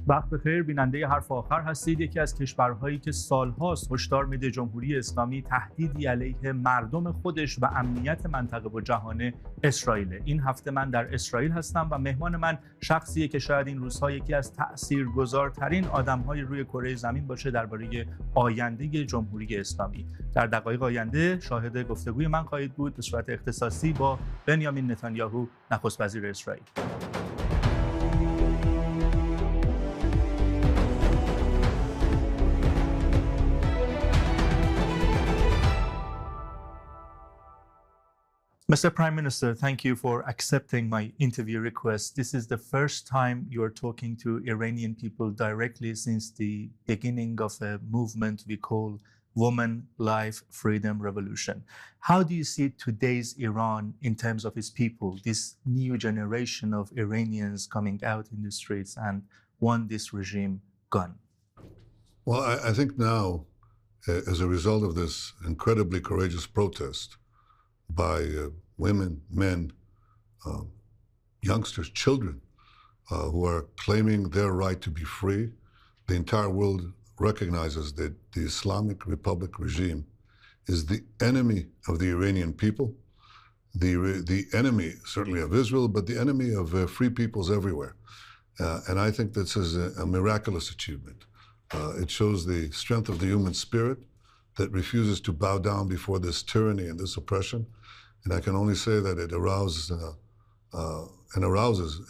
وقت بخیر، بیننده حرف آخر هستید. یکی از کشورهایی که سالهاست هشدار میده جمهوری اسلامی تهدیدی علیه مردم خودش و امنیت منطقه و جهان اسرائیل. این هفته من در اسرائیل هستم و مهمان من شخصیه که شاید این روزها یکی از تأثیرگذارترین آدمهای روی کره زمین باشه درباره آینده جمهوری اسلامی. در دقایق آینده شاهد گفتگوی من خواهید بود به صورت اختصاصی با بنیامین نتانیاهو، نخست وزیر اسرائیل. Mr. Prime Minister, thank you for accepting my interview request. This is the first time you are talking to Iranian people directly since the beginning of a movement we call Women, Life, Freedom Revolution. How do you see today's Iran in terms of its people, this new generation of Iranians coming out in the streets and want this regime gone? Well, I think now, as a result of this incredibly courageous protest, by women, men, youngsters, children who are claiming their right to be free. The entire world recognizes that the Islamic Republic regime is the enemy of the Iranian people, the enemy certainly of Israel, but the enemy of free peoples everywhere. And I think this is a miraculous achievement. It shows the strength of the human spirit that refuses to bow down before this tyranny and this oppression. And I can only say that it arouses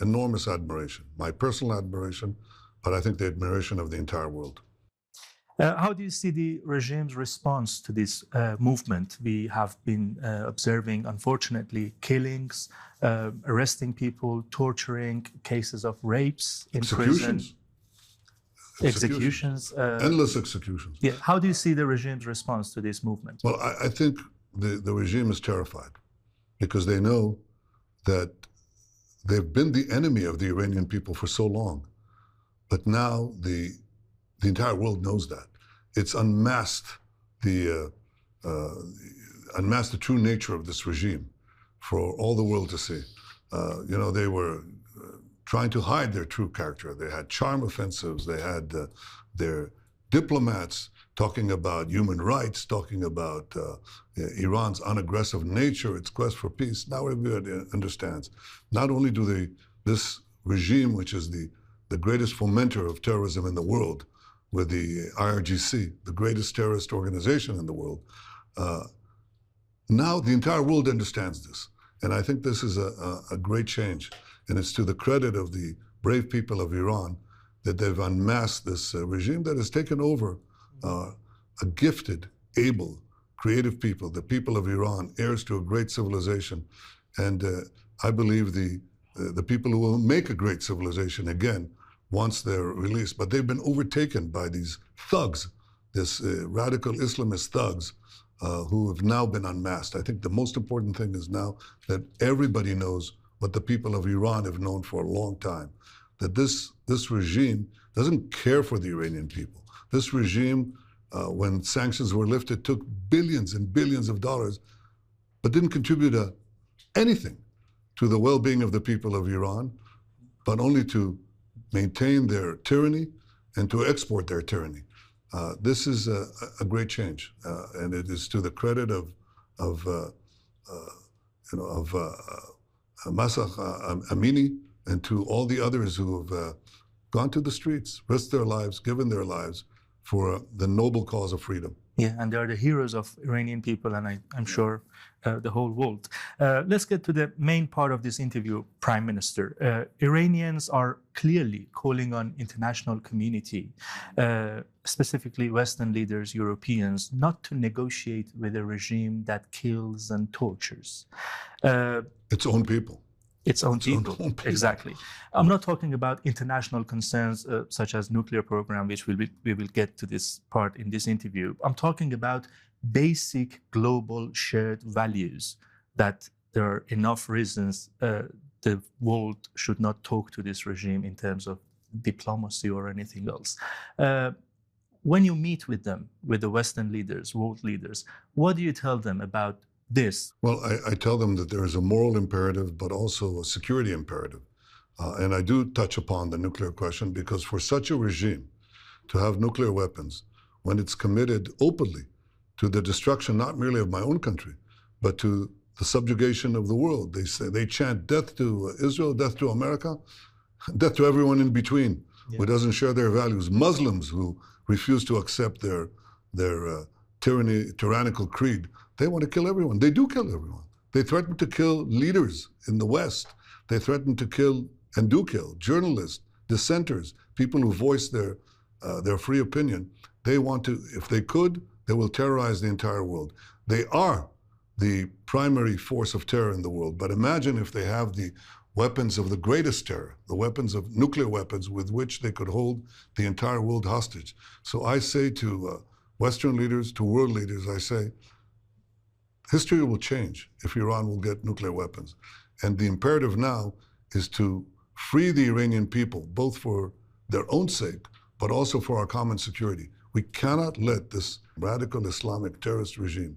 enormous admiration, my personal admiration, but I think the admiration of the entire world. How do you see the regime's response to this movement? We have been observing, unfortunately, killings, arresting people, torturing, cases of rapes in prison. Executions. Endless executions. Yeah. How do you see the regime's response to this movement? Well, I think the regime is terrified because they know that they've been the enemy of the Iranian people for so long. But now the entire world knows that. It's unmasked the true nature of this regime for all the world to see. They were trying to hide their true character. They had charm offensives. They had their diplomats talking about human rights, talking about Iran's unaggressive nature, its quest for peace. Now everybody understands. Not only do this regime, which is the greatest fomenter of terrorism in the world, with the IRGC, the greatest terrorist organization in the world, now the entire world understands this. And I think this is a great change. And it's to the credit of the brave people of Iran that they've unmasked this regime that has taken over a gifted, able, creative people, the people of Iran, heirs to a great civilization. And I believe the people who will make a great civilization again once they're released. But they've been overtaken by these thugs, this radical Islamist thugs who have now been unmasked. I think the most important thing is now that everybody knows what the people of Iran have known for a long time, that this regime doesn't care for the Iranian people. This regime, when sanctions were lifted, took billions and billions of dollars, but didn't contribute anything to the well-being of the people of Iran, but only to maintain their tyranny and to export their tyranny. This is a great change, and it is to the credit of Mahsa Amini and to all the others who have gone to the streets, risked their lives, given their lives for the noble cause of freedom. Yeah, and they are the heroes of Iranian people, and I'm sure the whole world. Let's get to the main part of this interview, Prime Minister. Iranians are clearly calling on international community, specifically Western leaders, Europeans, not to negotiate with a regime that kills and tortures. Its own people. Its own people, exactly. I'm not talking about international concerns such as nuclear program, which we will get to this part in this interview. I'm talking about basic global shared values that there are enough reasons the world should not talk to this regime in terms of diplomacy or anything else. When you meet with them, with the Western leaders, world leaders, what do you tell them about this? Well, I tell them that there is a moral imperative, but also a security imperative. And I do touch upon the nuclear question because for such a regime to have nuclear weapons, when it's committed openly to the destruction not merely of my own country, but to the subjugation of the world. They chant death to Israel, death to America, death to everyone in between who doesn't share their values. Muslims who refuse to accept their tyrannical creed, they want to kill everyone. They do kill everyone. They threaten to kill leaders in the West. They threaten to kill and do kill journalists, dissenters, people who voice their free opinion. They want to, if they could, they will terrorize the entire world. They are the primary force of terror in the world. But imagine if they have the weapons of the greatest terror, the weapons of nuclear weapons with which they could hold the entire world hostage. So I say to Western leaders, to world leaders, I say, history will change if Iran will get nuclear weapons. And the imperative now is to free the Iranian people, both for their own sake, but also for our common security. We cannot let this radical Islamic terrorist regime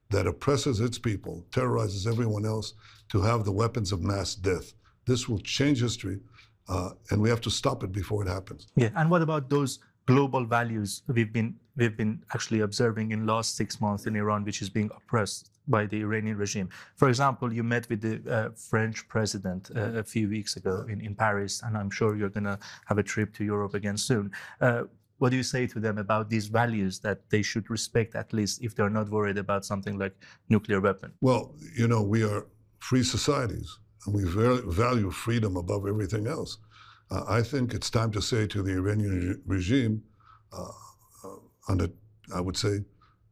that oppresses its people, terrorizes everyone else, to have the weapons of mass death. This will change history, and we have to stop it before it happens. Yeah, and what about those global values we've been actually observing in the last 6 months in Iran, which is being oppressed by the Iranian regime? For example, you met with the French president a few weeks ago in Paris, and I'm sure you're going to have a trip to Europe again soon. What do you say to them about these values that they should respect, at least if they're not worried about something like nuclear weapon? Well, you know, we are free societies, and we value freedom above everything else. I think it's time to say to the Iranian regime, I would say,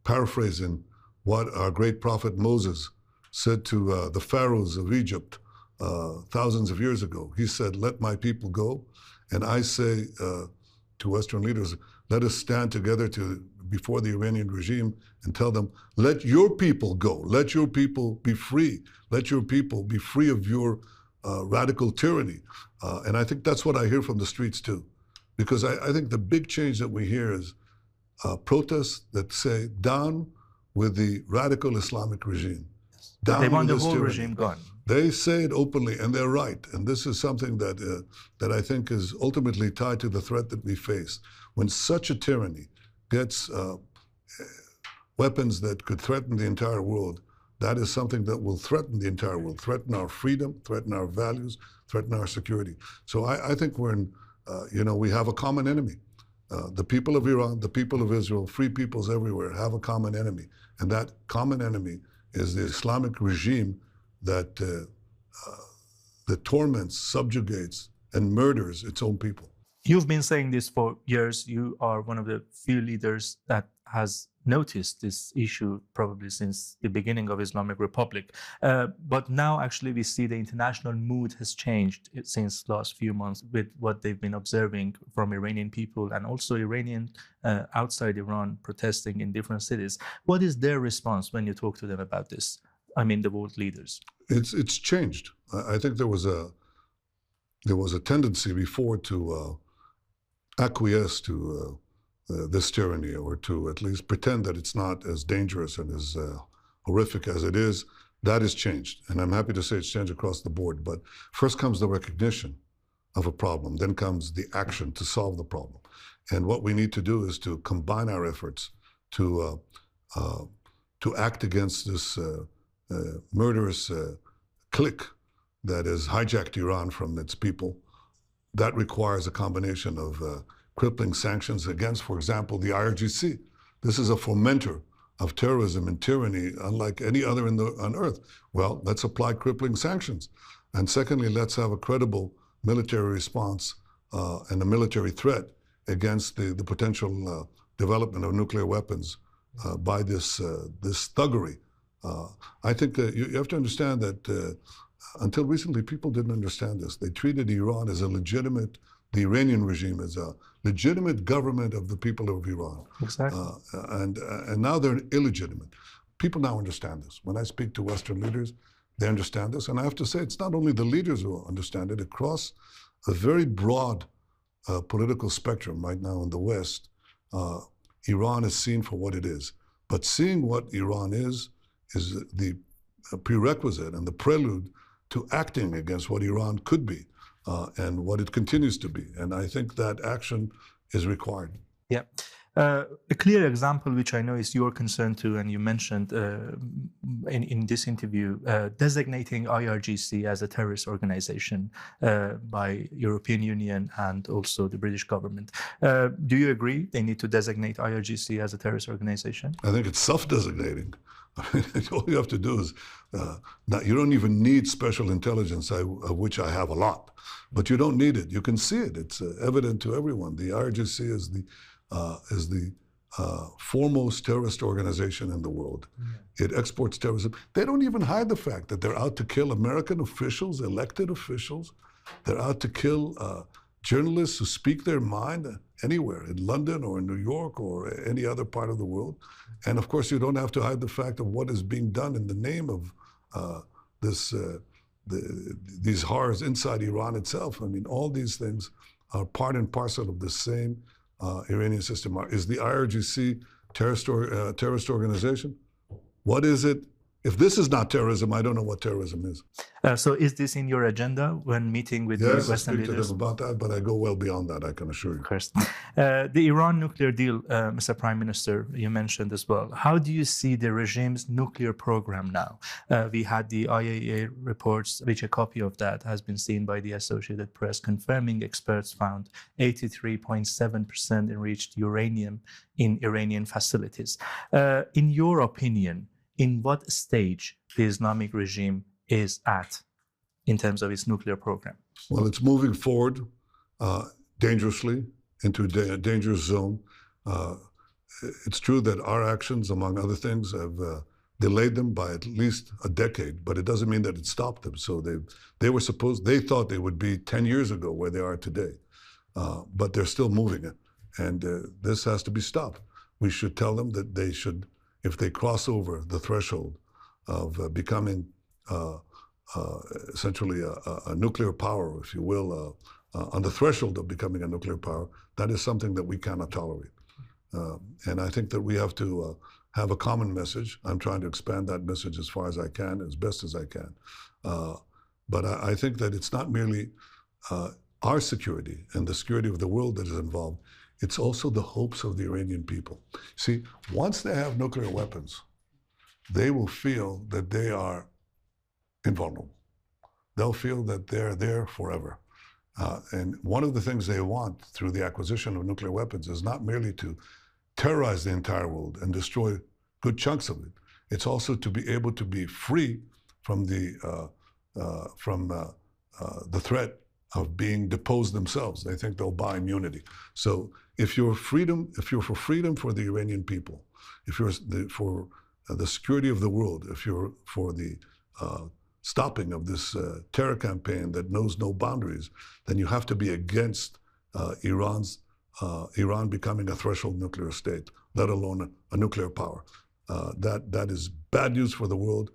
paraphrasing what our great prophet Moses said to the pharaohs of Egypt thousands of years ago. He said, "Let my people go." And I say to Western leaders, let us stand together before the Iranian regime and tell them, let your people go. Let your people be free. Let your people be free of your radical tyranny. And I think that's what I hear from the streets too. Because I think the big change that we hear is protests that say, down with the radical Islamic regime. Down they want with the whole tyranny. regime gone. They say it openly, and they're right. And this is something that I think is ultimately tied to the threat that we face. When such a tyranny gets weapons that could threaten the entire world, that is something that will threaten the entire world, threaten our freedom, threaten our values, threaten our security. So I think we're in, we have a common enemy. The people of Iran, the people of Israel, free peoples everywhere have a common enemy. And that common enemy is the Islamic regime that torments, subjugates, and murders its own people. You've been saying this for years. You are one of the few leaders that has noticed this issue probably since the beginning of Islamic Republic. But now actually we see the international mood has changed since last few months with what they've been observing from Iranian people and also Iranian outside Iran protesting in different cities. What is their response when you talk to them about this? I mean, the world leaders. It's changed. I think there was a tendency before to acquiesce to this tyranny, or to at least pretend that it's not as dangerous and as horrific as it is. That has changed, and I'm happy to say it's changed across the board. But first comes the recognition of a problem, then comes the action to solve the problem. And what we need to do is to combine our efforts to act against this murderous clique that has hijacked Iran from its people. That requires a combination of crippling sanctions against, for example, the IRGC. This is a fomenter of terrorism and tyranny unlike any other on earth. Well, let's apply crippling sanctions. And secondly, let's have a credible military response and a military threat against the potential development of nuclear weapons by this thuggery. I think that you have to understand that until recently, people didn't understand this. They treated Iran as the Iranian regime as a legitimate government of the people of Iran. Exactly. And now they're illegitimate. People now understand this. When I speak to Western leaders, they understand this. And I have to say, it's not only the leaders who understand it. Across a very broad political spectrum right now in the West, Iran is seen for what it is. But seeing what Iran is the prerequisite and the prelude to acting against what Iran could be. and what it continues to be. And I think that action is required. Yeah. A clear example, which I know is your concern too, and you mentioned in this interview, designating IRGC as a terrorist organization by European Union and also the British government. Do you agree they need to designate IRGC as a terrorist organization? I think it's self-designating. I mean, all you have to do is, you don't even need special intelligence, of which I have a lot, but you don't need it. You can see it. It's evident to everyone. The IRGC is the foremost terrorist organization in the world. Yeah. It exports terrorism. They don't even hide the fact that they're out to kill American officials, elected officials. They're out to kill journalists who speak their mind anywhere, in London or in New York or any other part of the world. And of course, you don't have to hide the fact of what is being done in the name of these horrors inside Iran itself. I mean, all these things are part and parcel of the same Iranian system. Is the IRGC terrorist organization? What is it? If this is not terrorism, I don't know what terrorism is. So is this in your agenda when meeting with the Western leaders? Yes, I speak to them about that, but I go well beyond that, I can assure you. Of course. The Iran nuclear deal, Mr. Prime Minister, you mentioned as well. How do you see the regime's nuclear program now? We had the IAEA reports, which a copy of that has been seen by the Associated Press, confirming experts found 83.7% enriched uranium in Iranian facilities. In your opinion, in what stage the Islamic regime is at in terms of its nuclear program? Well, it's moving forward dangerously into a dangerous zone. It's true that our actions, among other things, have delayed them by at least a decade, but it doesn't mean that it stopped them. So they thought they would be 10 years ago where they are today, but they're still moving it. And this has to be stopped. We should tell them that they should, if they cross over the threshold of becoming essentially a nuclear power, if you will, on the threshold of becoming a nuclear power, that is something that we cannot tolerate. And I think that we have to have a common message. I'm trying to expand that message as far as I can, as best as I can. But I think that it's not merely our security and the security of the world that is involved. It's also the hopes of the Iranian people. See, once they have nuclear weapons, they will feel that they are invulnerable. They'll feel that they're there forever. And one of the things they want through the acquisition of nuclear weapons is not merely to terrorize the entire world and destroy good chunks of it. It's also to be able to be free from the threat of being deposed themselves. They think they'll buy immunity. So if you're for freedom for the Iranian people, if you're for the security of the world, if you're for the stopping of this terror campaign that knows no boundaries, then you have to be against Iran becoming a threshold nuclear state, let alone a nuclear power. That is bad news for the world,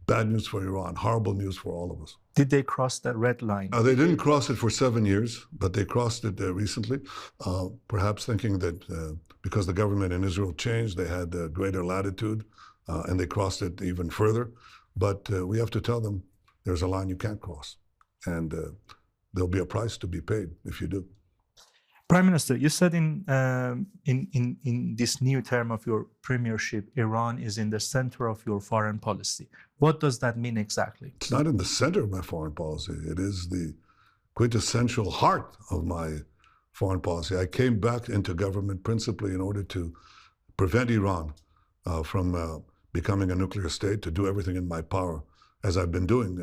bad news for Iran, horrible news for all of us. Did they cross that red line? They didn't cross it for 7 years, but they crossed it recently, perhaps thinking that because the government in Israel changed, they had greater latitude, and they crossed it even further. But we have to tell them there's a line you can't cross, and there'll be a price to be paid if you do. Prime Minister, you said in this new term of your premiership, Iran is in the center of your foreign policy. What does that mean exactly? It's not in the center of my foreign policy. It is the quintessential heart of my foreign policy. I came back into government principally in order to prevent Iran from becoming a nuclear state, to do everything in my power, as I've been doing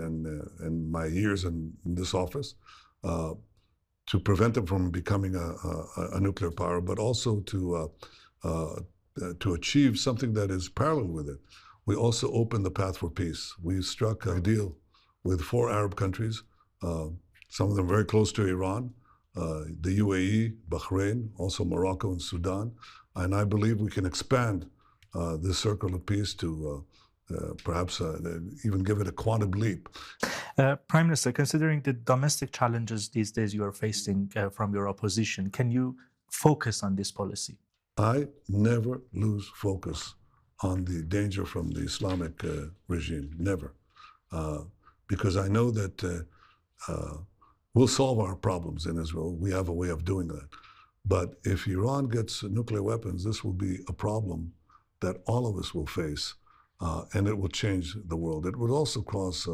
in my years in this office, to prevent them from becoming a nuclear power, but also to achieve something that is parallel with it. We also opened the path for peace. We struck a deal with 4 Arab countries, some of them very close to Iran, the UAE, Bahrain, also Morocco and Sudan. And I believe we can expand this circle of peace to perhaps even give it a quantum leap. Prime Minister, considering the domestic challenges these days you are facing from your opposition, can you focus on this policy? I never lose focus on the danger from the Islamic regime, never. Because I know that We'll solve our problems in Israel. We have a way of doing that. But if Iran gets nuclear weapons, this will be a problem that all of us will face, and it will change the world. It would also cause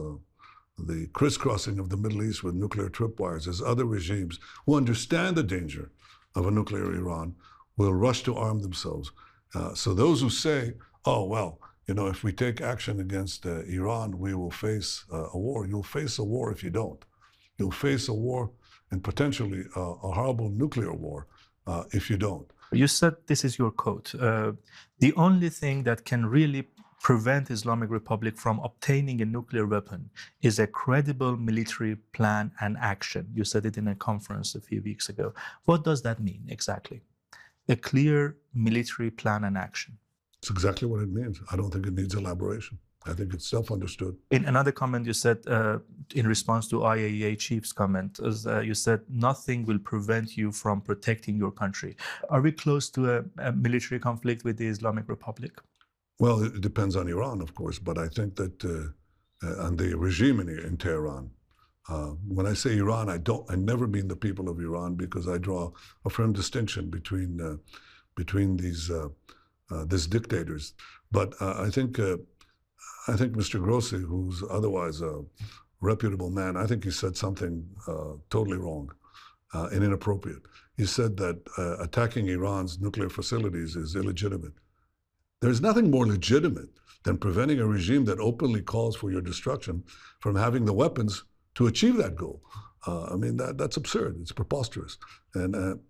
the crisscrossing of the Middle East with nuclear tripwires, as other regimes who understand the danger of a nuclear Iran will rush to arm themselves. So those who say, oh, well, you know, if we take action against Iran, we will face a war. You'll face a war if you don't. You'll face a war and potentially a horrible nuclear war if you don't. You said, this is your quote, the only thing that can really prevent Islamic Republic from obtaining a nuclear weapon is a credible military plan and action. You said it in a conference a few weeks ago. What does that mean exactly? A clear military plan and action. It's exactly what it means. I don't think it needs elaboration. I think it's self-understood. In another comment you said, in response to IAEA chief's comment, you said, nothing will prevent you from protecting your country. Are we close to a military conflict with the Islamic Republic? Well, it depends on Iran, of course, but I think that on the regime in Tehran, when I say Iran, I never mean the people of Iran, because I draw a firm distinction between these dictators. But I think Mr. Grossi, who's otherwise a reputable man, I think he said something totally wrong and inappropriate. He said that attacking Iran's nuclear facilities is illegitimate. There's nothing more legitimate than preventing a regime that openly calls for your destruction from having the weapons to achieve that goal. I mean, that's absurd. It's preposterous. And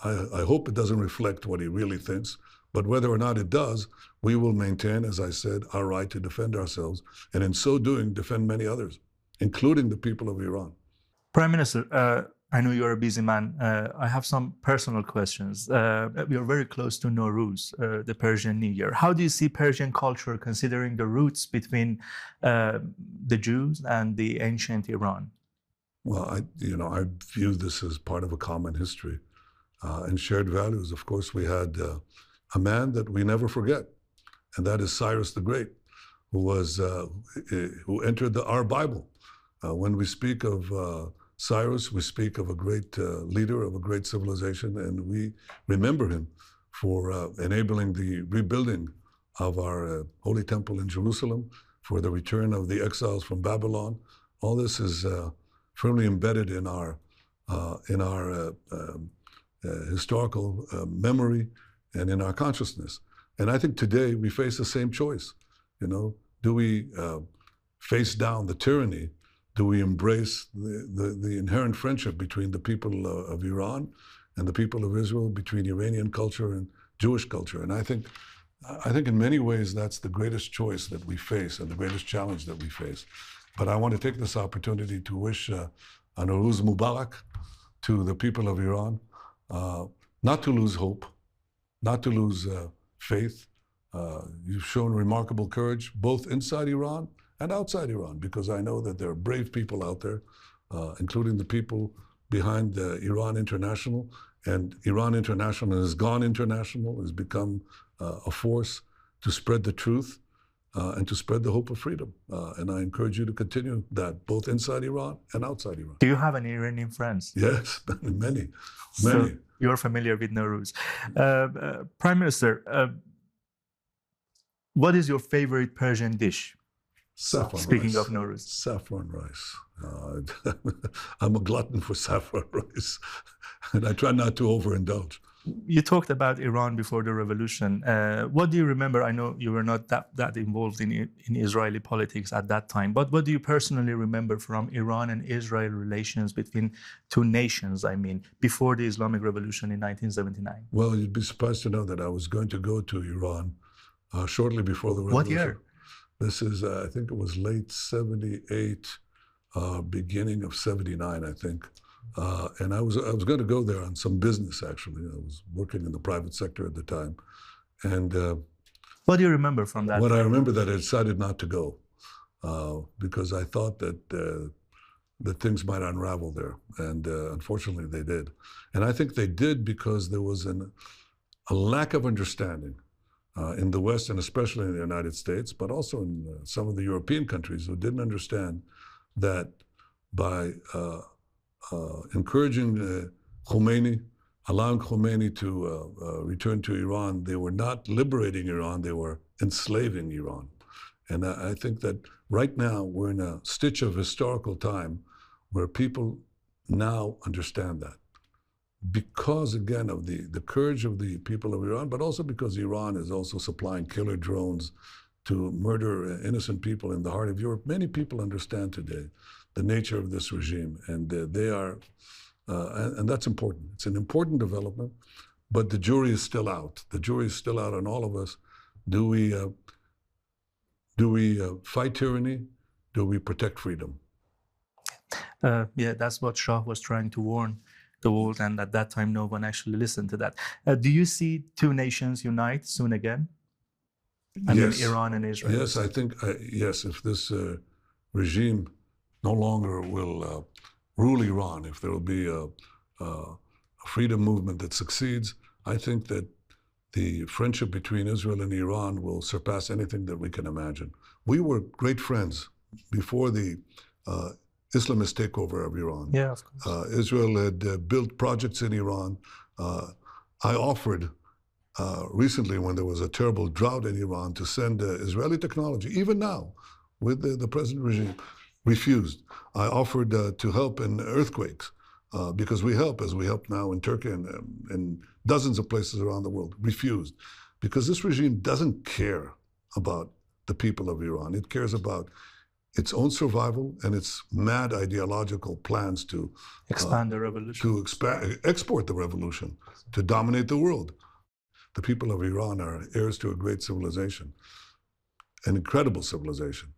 I hope it doesn't reflect what he really thinks. But whether or not it does, we will maintain, as I said, our right to defend ourselves, and in so doing, defend many others, including the people of Iran. Prime Minister, I know you're a busy man. I have some personal questions. We are very close to Nowruz, the Persian New Year. How do you see Persian culture, considering the roots between the Jews and the ancient Iran? Well, I view this as part of a common history and shared values. Of course, we had a man that we never forget, and that is Cyrus the Great, who entered our Bible. When we speak of Cyrus, we speak of a great leader of a great civilization, and we remember him for enabling the rebuilding of our Holy Temple in Jerusalem, for the return of the exiles from Babylon. All this is firmly embedded in our historical memory and in our consciousness. And I think today we face the same choice. You know, do we face down the tyranny? Do we embrace the inherent friendship between the people of Iran and the people of Israel, between Iranian culture and Jewish culture? And I think in many ways that's the greatest choice that we face and the greatest challenge that we face. But I want to take this opportunity to wish a Nowruz Mubarak to the people of Iran, not to lose hope, not to lose faith. You've shown remarkable courage, both inside Iran and outside Iran, because I know that there are brave people out there, including the people behind Iran International. And Iran International has gone international, has become a force to spread the truth and to spread the hope of freedom. And I encourage you to continue that, both inside Iran and outside Iran. Do you have any Iranian friends? Yes, many. So you're familiar with Nowruz. Prime Minister, what is your favorite Persian dish? Saffron Speaking rice. of Nowruz. Saffron rice. I'm a glutton for saffron rice, and I try not to overindulge. You talked about Iran before the revolution. What do you remember? I know you were not that involved in Israeli politics at that time, but what do you personally remember from Iran and Israel relations between two nations, I mean, before the Islamic Revolution in 1979? Well, you'd be surprised to know that I was going to go to Iran shortly before the revolution. What year? This is, I think it was late 78, beginning of 79, I think. And I was going to go there on some business, actually. I was working in the private sector at the time. And what do you remember from that? I remember that I decided not to go because I thought that things might unravel there. And unfortunately, they did. And I think they did because there was a lack of understanding in the West, and especially in the United States, but also in some of the European countries, who didn't understand that by encouraging Khomeini, allowing Khomeini to return to Iran. They were not liberating Iran, they were enslaving Iran. And I think that right now we're in a stitch of historical time where people now understand that. Because, again, of the courage of the people of Iran, but also because Iran is also supplying killer drones to murder innocent people in the heart of Europe. Many people understand today the nature of this regime, and they are, and that's important. It's an important development, but the jury is still out. The jury is still out on all of us. Do we fight tyranny? Do we protect freedom? Yeah, that's what Shah was trying to warn the world, and at that time, no one actually listened to that. Do you see two nations unite soon again? I mean, Iran and Israel. Yes, I think, yes, if this regime no longer will rule Iran, if there will be a freedom movement that succeeds, I think that the friendship between Israel and Iran will surpass anything that we can imagine. We were great friends before the Islamist takeover of Iran. Yeah, of course. Israel had built projects in Iran. I offered recently, when there was a terrible drought in Iran, to send Israeli technology, even now, with the present regime, refused. I offered to help in earthquakes, because we help, as we help now in Turkey and dozens of places around the world, refused. Because this regime doesn't care about the people of Iran. It cares about its own survival and its mad ideological plans to expand the revolution, to export the revolution, to dominate the world. The people of Iran are heirs to a great civilization, an incredible civilization.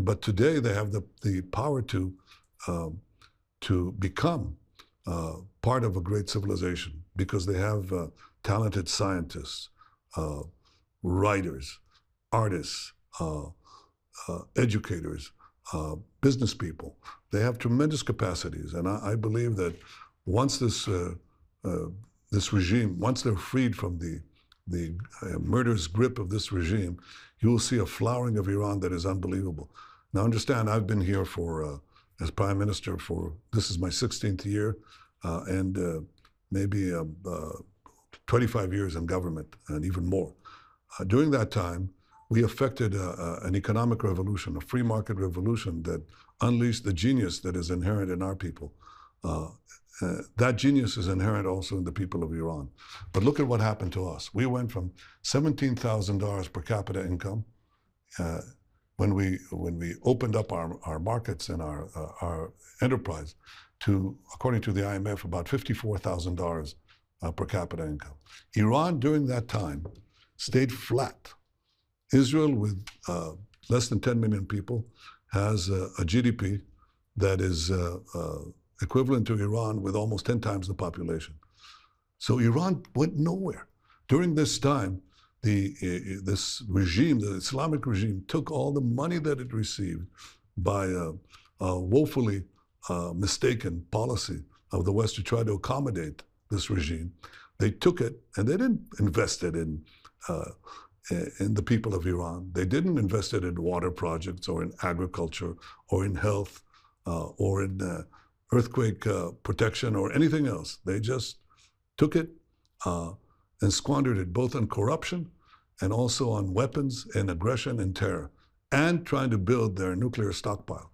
But today they have the power to become part of a great civilization because they have talented scientists, writers, artists, educators, business people. They have tremendous capacities, and I believe that once this regime, once they're freed from the murderous grip of this regime, you will see a flowering of Iran that is unbelievable. Now understand, I've been here for, as Prime Minister this is my 16th year, and maybe 25 years in government, and even more. During that time, we effected an economic revolution, a free market revolution that unleashed the genius that is inherent in our people. That genius is inherent also in the people of Iran. But look at what happened to us. We went from $17,000 per capita income when we opened up our markets and our enterprise to, according to the IMF, about $54,000 per capita income. Iran, during that time, stayed flat. Israel, with less than 10 million people, has a GDP that is equivalent to Iran with almost 10 times the population. So Iran went nowhere. During this time, this regime, the Islamic regime, took all the money that it received by a woefully mistaken policy of the West to try to accommodate this regime. They took it and they didn't invest it in the people of Iran. They didn't invest it in water projects or in agriculture or in health or in earthquake protection or anything else. They just took it and squandered it both on corruption and also on weapons and aggression and terror, and trying to build their nuclear stockpile.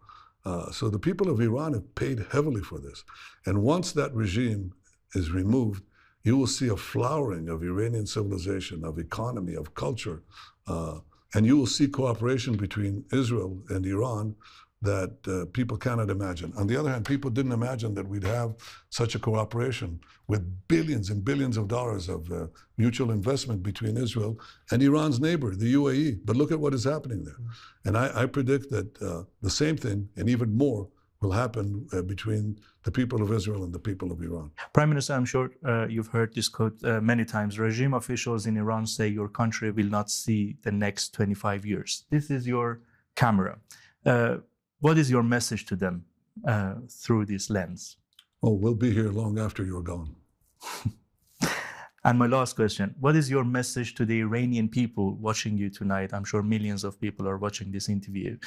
So the people of Iran have paid heavily for this. And once that regime is removed, you will see a flowering of Iranian civilization, of economy, of culture, and you will see cooperation between Israel and Iran that people cannot imagine. On the other hand, people didn't imagine that we'd have such a cooperation with billions and billions of dollars of mutual investment between Israel and Iran's neighbor, the UAE. But look at what is happening there. And I predict that the same thing, and even more, will happen between the people of Israel and the people of Iran. Prime Minister, I'm sure you've heard this quote many times. Regime officials in Iran say your country will not see the next 25 years. This is your camera. What is your message to them through this lens? Oh, we'll be here long after you're gone. And my last question, what is your message to the Iranian people watching you tonight? I'm sure millions of people are watching this interview,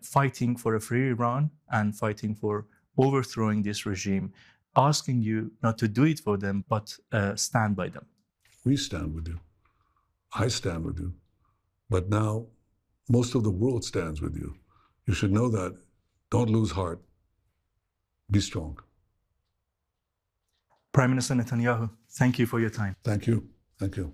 fighting for a free Iran and fighting for overthrowing this regime, asking you not to do it for them, but stand by them. We stand with you. I stand with you. But now most of the world stands with you. You should know that. Don't lose heart. Be strong. Prime Minister Netanyahu, thank you for your time. Thank you. Thank you.